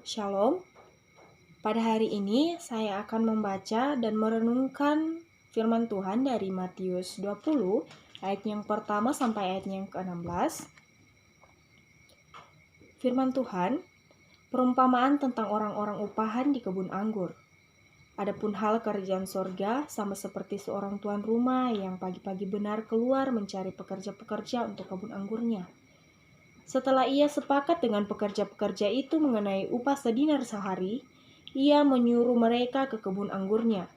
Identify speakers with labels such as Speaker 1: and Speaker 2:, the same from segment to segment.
Speaker 1: Shalom. Pada hari ini saya akan membaca dan merenungkan firman Tuhan dari Matius 20 ayat yang pertama sampai ayat yang ke-16. Firman Tuhan, perumpamaan tentang orang-orang upahan di kebun anggur. Adapun hal kerajaan sorga sama seperti seorang tuan rumah yang pagi-pagi benar keluar mencari pekerja-pekerja untuk kebun anggurnya. Setelah ia sepakat dengan pekerja-pekerja itu mengenai upah sedinar sehari, ia menyuruh mereka ke kebun anggurnya.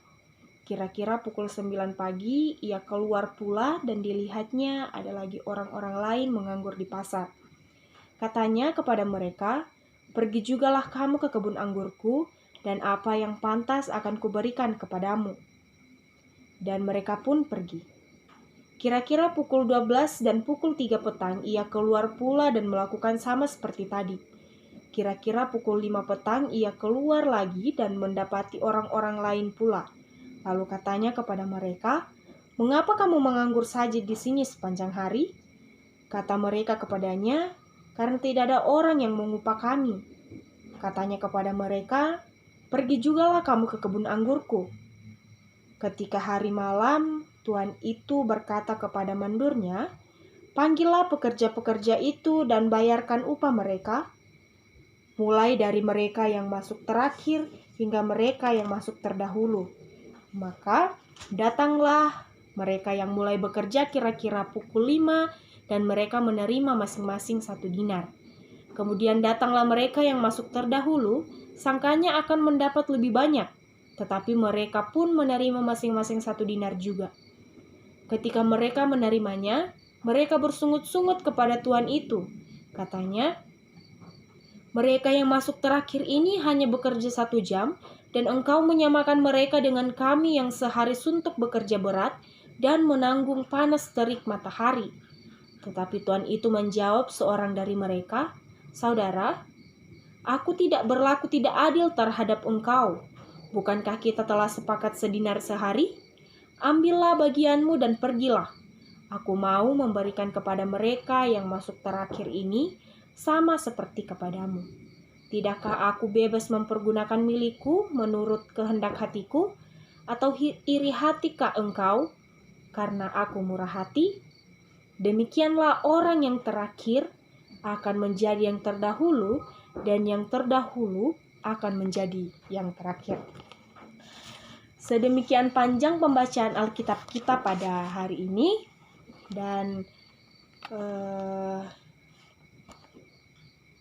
Speaker 1: Kira-kira pukul 9 pagi, ia keluar pula dan dilihatnya ada lagi orang-orang lain menganggur di pasar. Katanya kepada mereka, "Pergi jugalah kamu ke kebun anggurku, dan apa yang pantas akan kuberikan kepadamu." Dan mereka pun pergi. Kira-kira pukul 12 dan pukul 3 petang ia keluar pula dan melakukan sama seperti tadi. Kira-kira pukul 5 petang ia keluar lagi dan mendapati orang-orang lain pula. Lalu katanya kepada mereka, "Mengapa kamu menganggur saja di sini sepanjang hari?" Kata mereka kepadanya, "Karena tidak ada orang yang mengupah kami." Katanya kepada mereka, "Pergi jugalah kamu ke kebun anggurku." Ketika hari malam, tuan itu berkata kepada mandurnya, "Panggillah pekerja-pekerja itu dan bayarkan upah mereka, mulai dari mereka yang masuk terakhir hingga mereka yang masuk terdahulu." Maka datanglah mereka yang mulai bekerja kira-kira pukul 5 dan mereka menerima masing-masing 1 dinar. Kemudian datanglah mereka yang masuk terdahulu, sangkanya akan mendapat lebih banyak, tetapi mereka pun menerima masing-masing 1 dinar juga. Ketika mereka menerimanya, mereka bersungut-sungut kepada tuan itu. Katanya, "Mereka yang masuk terakhir ini hanya bekerja 1 jam, dan engkau menyamakan mereka dengan kami yang sehari suntuk bekerja berat dan menanggung panas terik matahari." Tetapi tuan itu menjawab seorang dari mereka, "Saudara, aku tidak berlaku tidak adil terhadap engkau. Bukankah kita telah sepakat sedinar sehari? Ambillah bagianmu dan pergilah. Aku mau memberikan kepada mereka yang masuk terakhir ini sama seperti kepadamu. Tidakkah aku bebas mempergunakan milikku menurut kehendak hatiku? Atau iri hatikah engkau karena aku murah hati? Demikianlah orang yang terakhir akan menjadi yang terdahulu, dan yang terdahulu akan menjadi yang terakhir." Sedemikian panjang pembacaan Alkitab kita pada hari ini, dan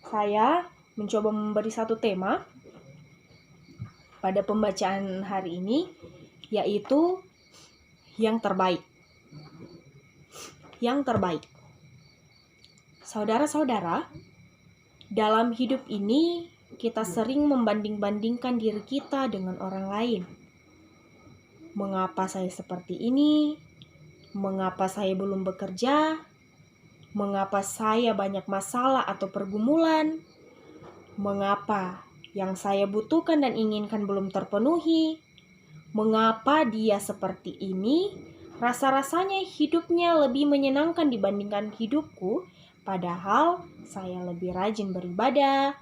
Speaker 1: saya mencoba memberi satu tema pada pembacaan hari ini, yaitu yang terbaik. Yang terbaik. Saudara-saudara, dalam hidup ini kita sering membanding-bandingkan diri kita dengan orang lain. Mengapa saya seperti ini? Mengapa saya belum bekerja? Mengapa saya banyak masalah atau pergumulan? Mengapa yang saya butuhkan dan inginkan belum terpenuhi? Mengapa dia seperti ini? Rasa-rasanya hidupnya lebih menyenangkan dibandingkan hidupku, padahal saya lebih rajin beribadah,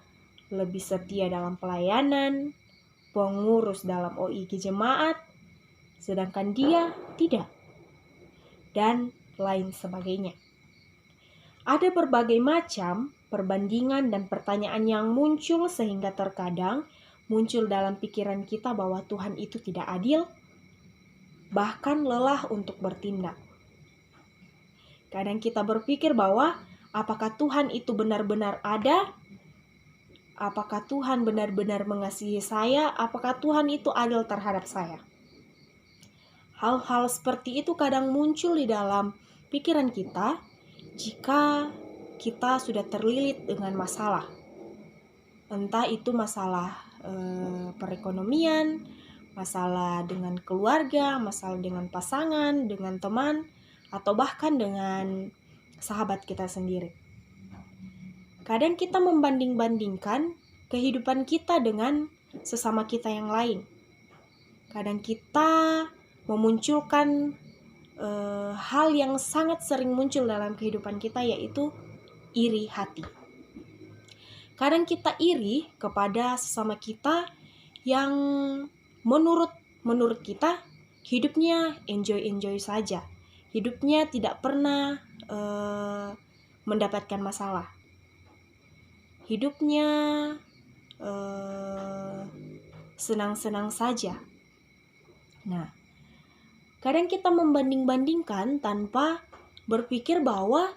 Speaker 1: lebih setia dalam pelayanan, pengurus dalam OIG jemaat, sedangkan dia tidak, dan lain sebagainya. Ada berbagai macam perbandingan dan pertanyaan yang muncul sehingga terkadang muncul dalam pikiran kita bahwa Tuhan itu tidak adil, bahkan lelah untuk bertindak. Kadang kita berpikir bahwa apakah Tuhan itu benar-benar ada? Apakah Tuhan benar-benar mengasihi saya? Apakah Tuhan itu adil terhadap saya? Hal-hal seperti itu kadang muncul di dalam pikiran kita jika kita sudah terlilit dengan masalah. Entah itu masalah perekonomian, masalah dengan keluarga, masalah dengan pasangan, dengan teman, atau bahkan dengan sahabat kita sendiri. Kadang kita membanding-bandingkan kehidupan kita dengan sesama kita yang lain. Kadang kita memunculkan hal yang sangat sering muncul dalam kehidupan kita, yaitu iri hati. Kadang kita iri kepada sesama kita yang menurut kita hidupnya enjoy saja. Hidupnya tidak pernah mendapatkan masalah. Hidupnya senang-senang saja. Nah, kadang kita membanding-bandingkan tanpa berpikir bahwa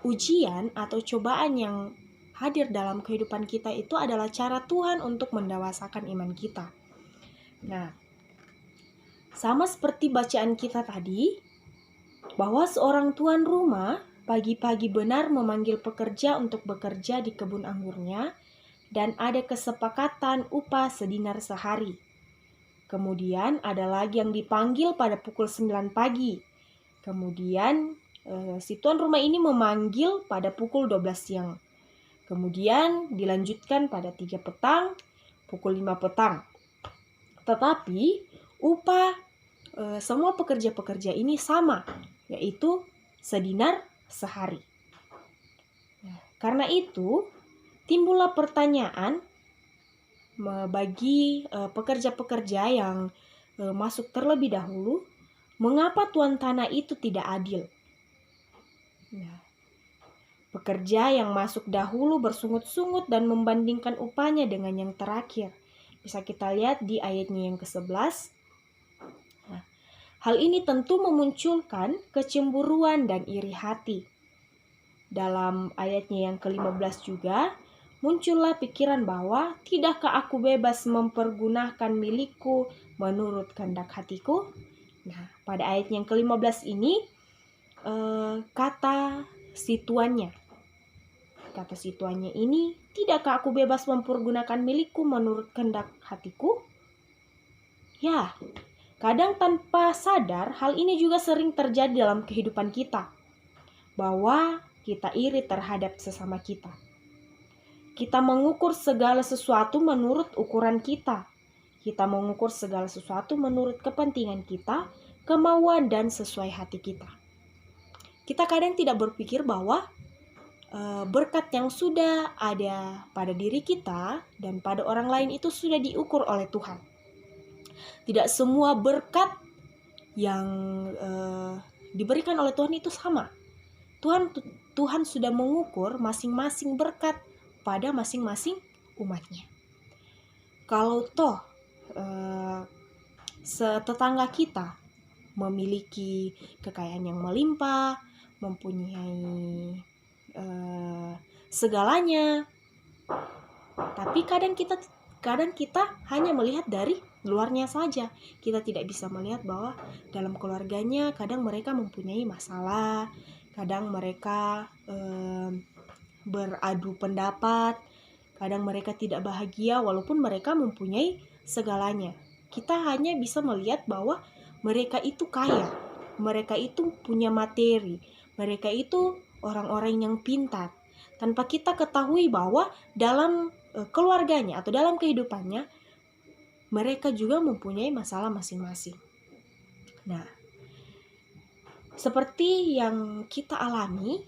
Speaker 1: ujian atau cobaan yang hadir dalam kehidupan kita itu adalah cara Tuhan untuk mendewasakan iman kita. Nah, sama seperti bacaan kita tadi, bahwa seorang tuan rumah pagi-pagi benar memanggil pekerja untuk bekerja di kebun anggurnya, dan ada kesepakatan upah sedinar sehari. Kemudian ada lagi yang dipanggil pada pukul 9 pagi. Kemudian si tuan rumah ini memanggil pada pukul 12 siang. Kemudian dilanjutkan pada 3 petang, pukul 5 petang. Tetapi upah semua pekerja-pekerja ini sama, yaitu sedinar sehari. Nah, karena itu timbullah pertanyaan bagi pekerja-pekerja yang masuk terlebih dahulu, mengapa tuan tanah itu tidak adil? Nah, pekerja yang masuk dahulu bersungut-sungut dan membandingkan upahnya dengan yang terakhir. Bisa kita lihat di ayatnya yang ke-11. Nah, hal ini tentu memunculkan kecemburuan dan iri hati. Dalam ayatnya yang ke-15 juga, muncullah pikiran bahwa tidakkah aku bebas mempergunakan milikku menurut kehendak hatiku? Nah, pada ayat yang ke-15 ini kata si tuannya ini, tidakkah aku bebas mempergunakan milikku menurut kehendak hatiku? Ya, kadang tanpa sadar hal ini juga sering terjadi dalam kehidupan kita, bahwa kita iri terhadap sesama kita. Kita mengukur segala sesuatu menurut ukuran kita. Kita mengukur segala sesuatu menurut kepentingan kita, kemauan dan sesuai hati kita. Kita kadang tidak berpikir bahwa berkat yang sudah ada pada diri kita dan pada orang lain itu sudah diukur oleh Tuhan. Tidak semua berkat yang diberikan oleh Tuhan itu sama. Tuhan sudah mengukur masing-masing berkat pada masing-masing umatnya. Kalau toh tetangga kita memiliki kekayaan yang melimpah, mempunyai segalanya, tapi kadang kita hanya melihat dari luarnya saja. Kita tidak bisa melihat bahwa dalam keluarganya kadang mereka mempunyai masalah, kadang mereka beradu pendapat, kadang mereka tidak bahagia walaupun mereka mempunyai segalanya. Kita hanya bisa melihat bahwa mereka itu kaya, mereka itu punya materi, mereka itu orang-orang yang pintar, tanpa kita ketahui bahwa dalam keluarganya atau dalam kehidupannya mereka juga mempunyai masalah masing-masing. Nah, seperti yang kita alami,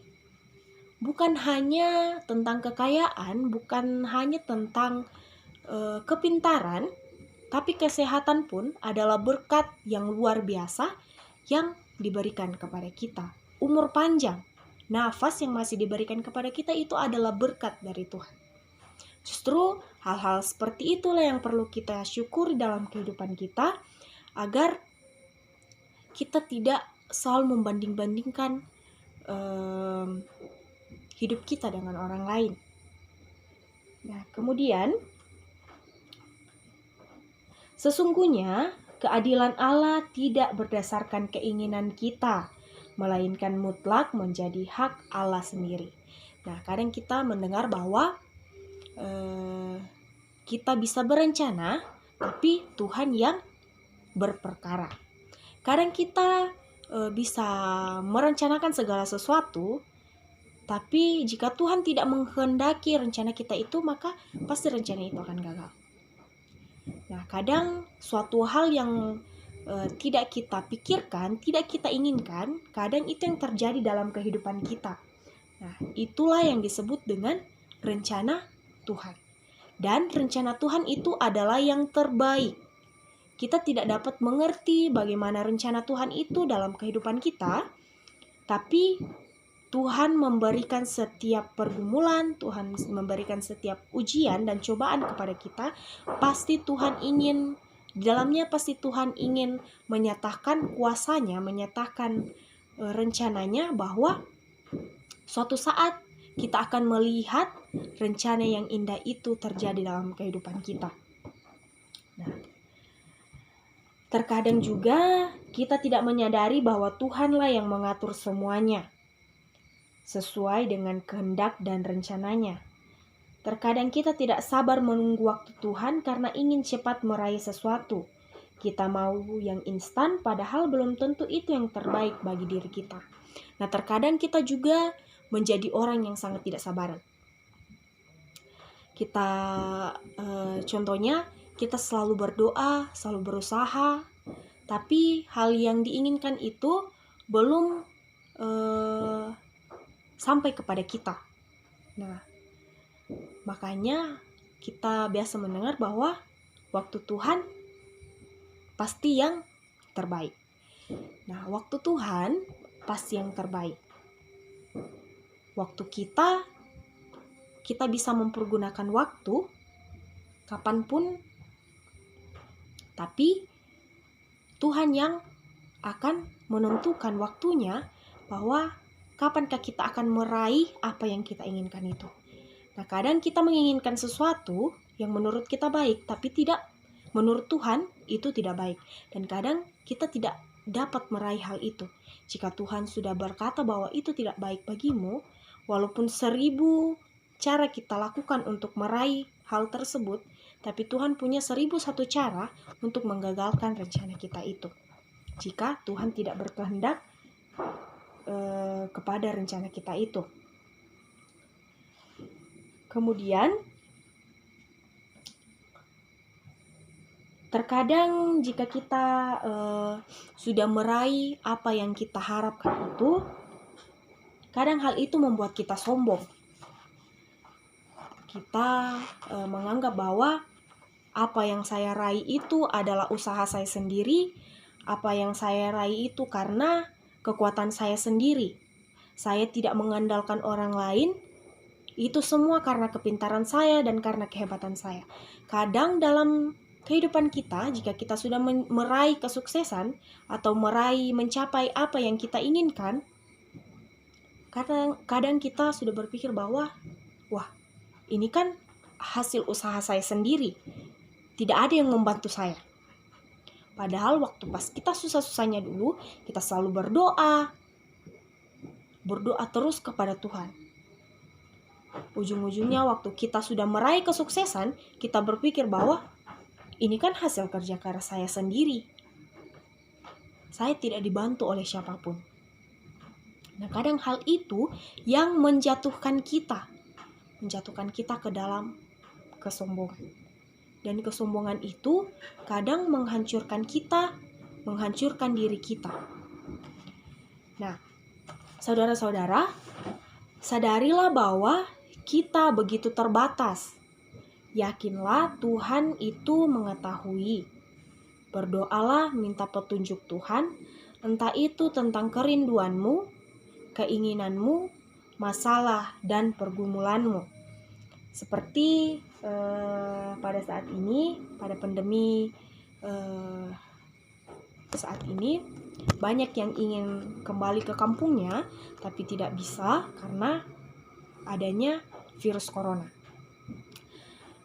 Speaker 1: bukan hanya tentang kekayaan, bukan hanya tentang kepintaran, tapi kesehatan pun adalah berkat yang luar biasa yang diberikan kepada kita. Umur panjang, nafas yang masih diberikan kepada kita itu adalah berkat dari Tuhan. Justru hal-hal seperti itulah yang perlu kita syukuri dalam kehidupan kita, agar kita tidak selalu membanding-bandingkan hidup kita dengan orang lain. Nah, kemudian sesungguhnya keadilan Allah tidak berdasarkan keinginan kita, melainkan mutlak menjadi hak Allah sendiri. Nah, kadang kita mendengar bahwa kita bisa berencana, tapi Tuhan yang berperkara. Kadang kita bisa merencanakan segala sesuatu, tapi jika Tuhan tidak menghendaki rencana kita itu, maka pasti rencana itu akan gagal. Nah, kadang suatu hal yang tidak kita pikirkan, tidak kita inginkan, kadang itu yang terjadi dalam kehidupan kita. Nah, itulah yang disebut dengan rencana Tuhan. Dan rencana Tuhan itu adalah yang terbaik. Kita tidak dapat mengerti bagaimana rencana Tuhan itu dalam kehidupan kita, tapi Tuhan memberikan setiap pergumulan, Tuhan memberikan setiap ujian dan cobaan kepada kita. Pasti Tuhan ingin, di dalamnya pasti Tuhan ingin menyatakan kuasanya, menyatakan rencananya, bahwa suatu saat kita akan melihat rencana yang indah itu terjadi dalam kehidupan kita. Nah, terkadang juga kita tidak menyadari bahwa Tuhanlah yang mengatur semuanya sesuai dengan kehendak dan rencananya. Terkadang kita tidak sabar menunggu waktu Tuhan karena ingin cepat meraih sesuatu. Kita mau yang instan, padahal belum tentu itu yang terbaik bagi diri kita. Nah, terkadang kita juga menjadi orang yang sangat tidak sabaran. Kita contohnya, kita selalu berdoa, selalu berusaha, tapi hal yang diinginkan itu belum sampai kepada kita. Nah, makanya kita biasa mendengar bahwa waktu Tuhan pasti yang terbaik. Nah, waktu Tuhan pasti yang terbaik. Waktu kita bisa mempergunakan waktu kapanpun, tapi Tuhan yang akan menentukan waktunya bahwa kapankah kita akan meraih apa yang kita inginkan itu. Nah, kadang kita menginginkan sesuatu yang menurut kita baik, tapi tidak, menurut Tuhan itu tidak baik. Dan kadang kita tidak dapat meraih hal itu. Jika Tuhan sudah berkata bahwa itu tidak baik bagimu, walaupun 1000 cara kita lakukan untuk meraih hal tersebut, tapi Tuhan punya 1001 cara untuk menggagalkan rencana kita itu. Jika Tuhan tidak berkehendak kepada rencana kita itu. Kemudian, terkadang jika kita sudah meraih apa yang kita harapkan itu, kadang hal itu membuat kita sombong. Kita menganggap bahwa apa yang saya raih itu adalah usaha saya sendiri, apa yang saya raih itu karena kekuatan saya sendiri. Saya tidak mengandalkan orang lain, itu semua karena kepintaran saya dan karena kehebatan saya. Kadang dalam kehidupan kita, jika kita sudah meraih kesuksesan atau mencapai apa yang kita inginkan, kadang kita sudah berpikir bahwa, wah, ini kan hasil usaha saya sendiri, tidak ada yang membantu saya. Padahal waktu pas kita susah-susahnya dulu, kita selalu berdoa terus kepada Tuhan. Ujung-ujungnya waktu kita sudah meraih kesuksesan, kita berpikir bahwa ini kan hasil kerja keras saya sendiri. Saya tidak dibantu oleh siapapun. Nah, kadang hal itu yang menjatuhkan kita ke dalam kesombongan. Dan kesombongan itu kadang menghancurkan diri kita. Nah, saudara-saudara, sadarilah bahwa kita begitu terbatas. Yakinlah Tuhan itu mengetahui. Berdoalah minta petunjuk Tuhan, entah itu tentang kerinduanmu, keinginanmu, masalah, dan pergumulanmu. Seperti pada saat ini, pada pandemi saat ini, banyak yang ingin kembali ke kampungnya, tapi tidak bisa karena adanya virus corona.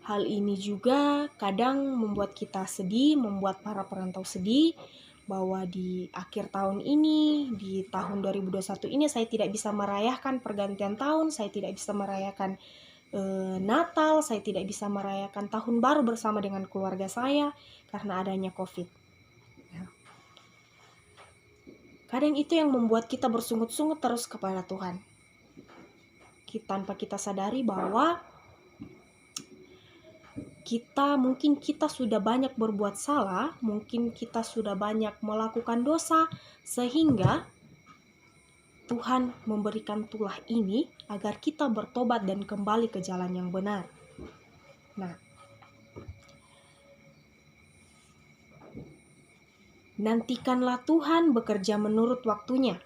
Speaker 1: Hal ini juga kadang membuat kita sedih, membuat para perantau sedih, bahwa di akhir tahun ini, di tahun 2021 ini, saya tidak bisa merayakan pergantian tahun, saya tidak bisa merayakan Natal, saya tidak bisa merayakan tahun baru bersama dengan keluarga saya karena adanya COVID. Kadang itu yang membuat kita bersungut-sungut terus kepada Tuhan. Tanpa kita sadari bahwa mungkin kita sudah banyak berbuat salah, mungkin kita sudah banyak melakukan dosa, sehingga Tuhan memberikan tulah ini agar kita bertobat dan kembali ke jalan yang benar. Nah, nantikanlah Tuhan bekerja menurut waktunya.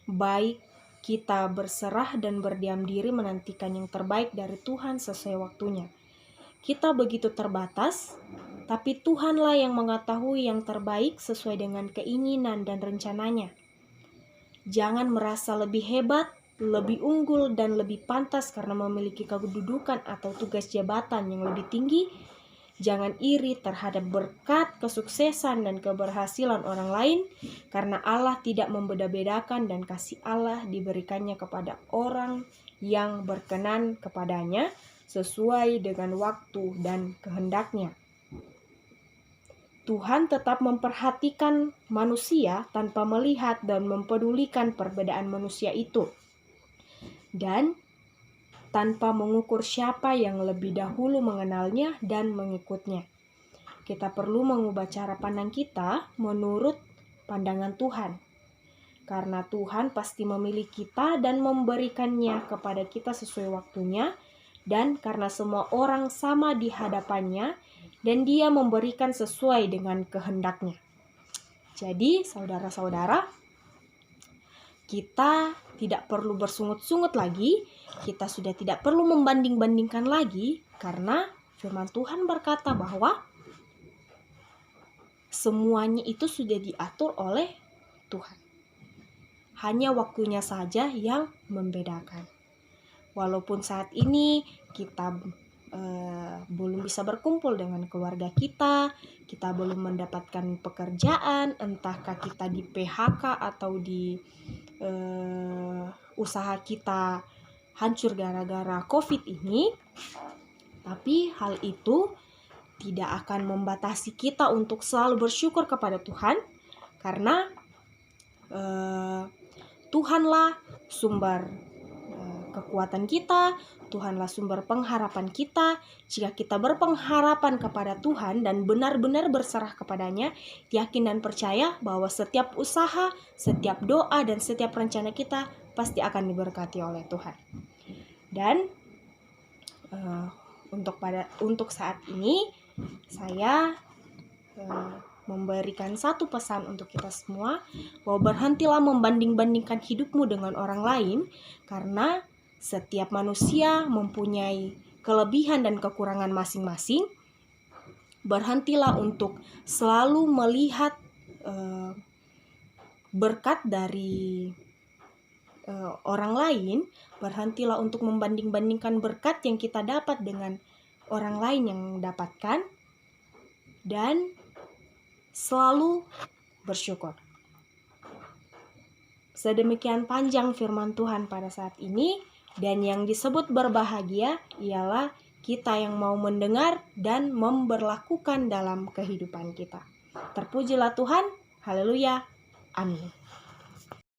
Speaker 1: Baik kita berserah dan berdiam diri menantikan yang terbaik dari Tuhan sesuai waktunya. Kita begitu terbatas, tapi Tuhanlah yang mengetahui yang terbaik sesuai dengan keinginan dan rencananya. Jangan merasa lebih hebat, lebih unggul, dan lebih pantas karena memiliki kedudukan atau tugas jabatan yang lebih tinggi. Jangan iri terhadap berkat, kesuksesan, dan keberhasilan orang lain, karena Allah tidak membeda-bedakan dan kasih Allah diberikannya kepada orang yang berkenan kepadanya sesuai dengan waktu dan kehendaknya. Tuhan tetap memperhatikan manusia tanpa melihat dan mempedulikan perbedaan manusia itu, dan tanpa mengukur siapa yang lebih dahulu mengenalnya dan mengikutnya. Kita perlu mengubah cara pandang kita menurut pandangan Tuhan, karena Tuhan pasti memilih kita dan memberikannya kepada kita sesuai waktunya, dan karena semua orang sama di hadapannya, dan Dia memberikan sesuai dengan kehendaknya. Jadi, saudara-saudara, kita tidak perlu bersungut-sungut lagi, kita sudah tidak perlu membanding-bandingkan lagi, karena firman Tuhan berkata bahwa semuanya itu sudah diatur oleh Tuhan. Hanya waktunya saja yang membedakan. Walaupun saat ini kita belum bisa berkumpul dengan keluarga kita belum mendapatkan pekerjaan, entahkah kita di PHK atau di usaha kita hancur gara-gara COVID ini, tapi hal itu tidak akan membatasi kita untuk selalu bersyukur kepada Tuhan, karena Tuhanlah sumber kekuatan kita, Tuhanlah sumber pengharapan kita. Jika kita berpengharapan kepada Tuhan dan benar-benar berserah kepadanya, yakin dan percaya bahwa setiap usaha, setiap doa, dan setiap rencana kita pasti akan diberkati oleh Tuhan. Dan untuk saat ini saya memberikan satu pesan untuk kita semua, bahwa berhentilah membanding-bandingkan hidupmu dengan orang lain, karena setiap manusia mempunyai kelebihan dan kekurangan masing-masing. Berhentilah untuk selalu melihat berkat dari orang lain. Berhentilah untuk membanding-bandingkan berkat yang kita dapat dengan orang lain yang dapatkan, dan selalu bersyukur. Sedemikian panjang firman Tuhan pada saat ini, dan yang disebut berbahagia ialah kita yang mau mendengar dan memberlakukan dalam kehidupan kita. Terpujilah Tuhan, haleluya, amin.